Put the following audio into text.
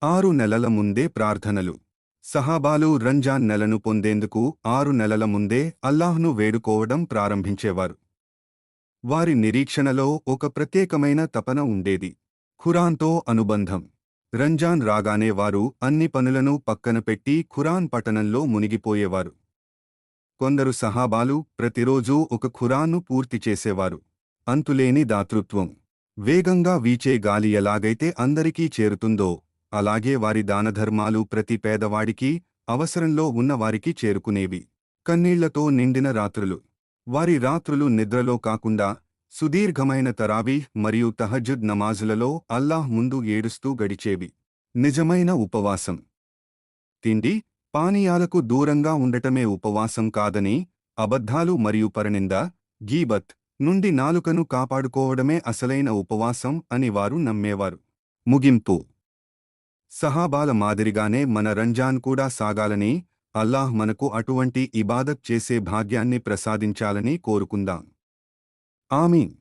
6 నెలల ముందే ప్రార్థనలు. సహాబాలు రంజాన్ నెలను పొందేందుకు 6 నెలల ముందే అల్లాహ్ను వేడుకోవడం ప్రారంభించేవారు. వారి నిరీక్షణలో ఒక ప్రత్యేకమైన తపన ఉండేది. ఖురాన్తో అనుబంధం. రంజాన్ రాగానే వారు అన్ని పనులను పక్కన పెట్టి ఖురాన్ పఠనంలో మునిగిపోయేవారు. కొందరు సహాబాలు ప్రతిరోజూ ఒక ఖురాన్ను పూర్తి చేసేవారు. అంతులేని దాతృత్వం. వేగంగా వీచే గాలి ఎలాగైతే అందరికీ చేరుతుందో అలాగే వారి దానధర్మాలు ప్రతి పేదవాడికి, అవసరంలో ఉన్నవారికి చేరుకునేవి. కన్నీళ్లతో నిండిన రాత్రులు. వారి రాత్రులు నిద్రలో కాకుండా సుదీర్ఘమైన తరావీహ్ మరియు తహజ్జుద్ నమాజులలో అల్లాహ్ ముందు ఏడుస్తూ గడిచేవి. నిజమైన ఉపవాసం. తిండి, పానీయాలకు దూరంగా ఉండటమే ఉపవాసం కాదని, అబద్ధాలు మరియు పరనింద, గీబత్ నుండి నాలుకను కాపాడుకోవడమే అసలైన ఉపవాసం అని వారు నమ్మేవారు. ముగింపు. సహాబాల మాదిరిగానే మన రంజాన్ కూడా సాగాలని, అల్లాహ్ మనకు అటువంటి ఇబాదత్ చేసే భాగ్యాన్ని ప్రసాదించాలని కోరుకుందాం. ఆమీన్.